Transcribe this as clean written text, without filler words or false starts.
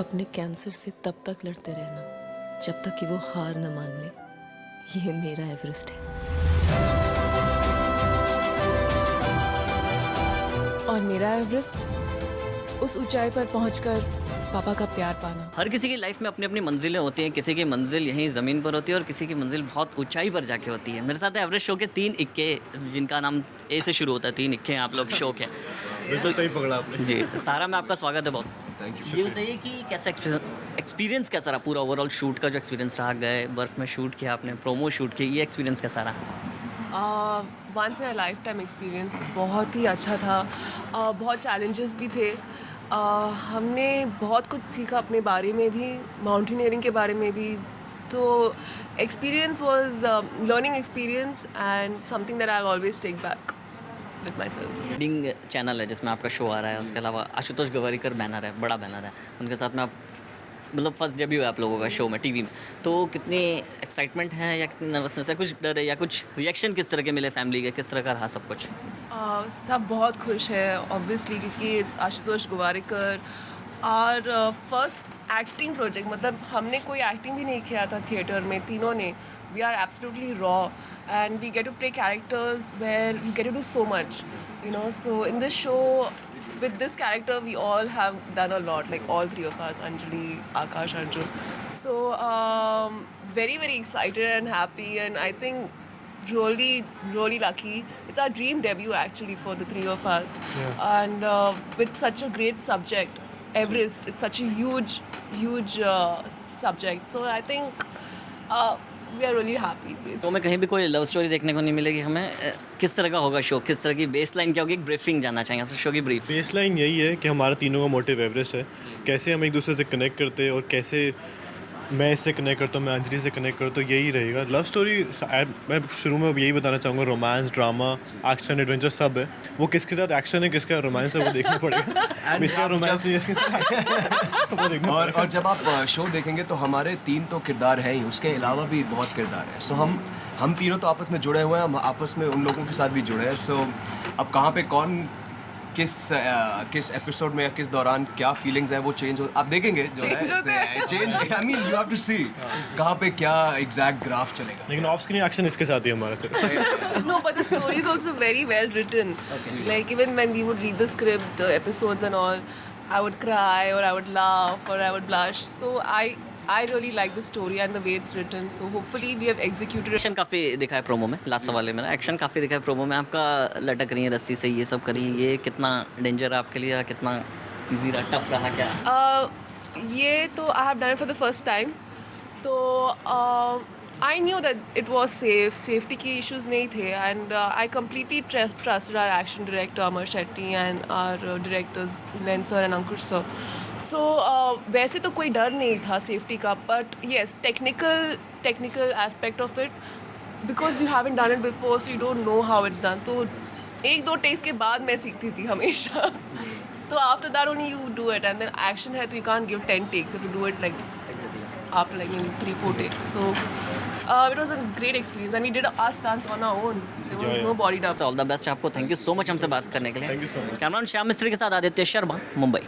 अपने कैंसर से तब तक लड़ते रहना जब तक कि वो हार न मान ले। ये मेरा एवरेस्ट है। और मेरा एवरेस्ट उस ऊंचाई पर पहुंचकर पापा का प्यार पाना। हर किसी की लाइफ में अपनी अपनी मंजिलें होती हैं। किसी की मंजिल यहीं ज़मीन पर होती है और किसी की मंजिल बहुत ऊंचाई पर जाके होती है। मेरे साथ है एवरेस्ट शो के 3 इक्के, जिनका नाम ए से शुरू होता है। 3 इक्के हैं आप लोग शो के। बिल्कुल सही पकड़ा आपने जी सारा में आपका स्वागत है बहुत। Thank you. ये बताइए कि कैसा एक्सपीरियंस कैसा रहा पूरा ओवरऑल शूट का जो एक्सपीरियंस रहा? गए बर्फ़ में शूट किया आपने, प्रोमो शूट किया, ये एक्सपीरियंस कैसा रहा? Once in a life time experience बहुत ही अच्छा था। बहुत चैलेंजेस भी थे। हमने बहुत कुछ सीखा अपने बारे में भी, माउंटेनियरिंग के बारे में भी। तो experience was learning experience and something that I will always take back with my self. Leading channel है जिसमें आपका शो आ रहा है, उसके अलावा आशुतोष गवारीकर बैनर है, बड़ा बैनर है, उनके साथ में आप मतलब फर्स्ट डेब्यू है आप लोगों का शो में टीवी में। तो कितनी एक्साइटमेंट है या कितनी नर्वसनेस है, कुछ डर है या कुछ रिएक्शन किस तरह के मिले फैमिली के, किस तरह का रहा सब कुछ? सब बहुत खुश है ऑब्वियसली, क्योंकि इट्स आशुतोष गोवारिकर और फर्स्ट एक्टिंग प्रोजेक्ट। मतलब हमने कोई एक्टिंग भी नहीं किया था थिएटर में, तीनों ने। We are absolutely raw and we get to play characters where we get to do so much, you know. So in this show with this character we all have done a lot, like all three of us, Anjali, Akash, Arjun. So very very excited and happy, and I think really lucky. It's our dream debut actually for the three of us. And with such a great subject, Everest, it's such a huge subject. So I think we are really happy basically. Show में कहीं भी कोई love story देखने को नहीं मिलेगी हमें। किस तरह का होगा शो, किस तरह की बेस लाइन क्या होगी, एक ब्रीफिंग जानना चाहेंगे आपसे शो की ब्रीफ। बेस लाइन यही है कि हमारा तीनों का मोटिव एवरेस्ट है। कैसे हम एक दूसरे से कनेक्ट करते हैं और कैसे मैं इससे कनेक्ट करता हूँ, मैं अंजलि से कनेक्ट करता हूँ, यही रहेगा। लव स्टोरी मैं शुरू में यही बताना चाहूँगा, रोमांस, ड्रामा, एक्शन, एडवेंचर सब है। वो किसके साथ एक्शन है, किसका रोमांस है, वो देखना पड़ेगा। इसका रोमांस है और जब आप शो देखेंगे तो हमारे 3 तो किरदार हैं ही, उसके अलावा भी बहुत किरदार हैं। सो हम तीनों तो आपस में जुड़े हुए हैं, हम आपस में उन लोगों के साथ भी जुड़े हैं। सो अब कहाँ पे कौन किस एपिसोड में या किस दौरान क्या फीलिंग्स है वो चेंज हो, आप देखेंगे जो है change. I mean you have to see कहाँ पे क्या एग्जैक्ट ग्राफ चलेगा। लेकिन ऑफ स्क्रीन एक्शन इसके साथ ही हमारा चलेगा। No, but the story is also very well written. Like even when we would read the script, the episodes and all, I would cry or I would laugh or I would blush. So I really like the story and the way it's written. So hopefully we have executed it. Action काफ़ी दिखा है promo में, last सवाल है मेरा। Action काफ़ी दिखा है प्रोमो में, आपका लटक रही है रस्सी से, ये सब करी, ये कितना डेंजर है आपके लिए या कितना इजी रहा, टफ रहा क्या? ये तो I have done it for the first time. तो I knew that it was safe. Safety की issues नहीं थे, and I completely trusted our action director Amar Shetty and our directors Len sir and Ankush sir. So वैसे तो कोई डर नहीं था safety का, but yes, technical aspect of it, because you haven't done it before, so you don't know how it's done. तो 1-2 takes के बाद मैं सीखती थी हमेशा। तो after that only you do it, and then action है तो you can't give 10 takes, you have to do it like after like maybe 3-4 takes. So it was a great experience, and we did our stunts on our own. There was no body doubt. All the best आपको, thank you so much हमसे बात करने के लिए। Thank you so much. Cameraman Shyam मिस्त्री के साथ आदित्य शर्मा, मुंबई।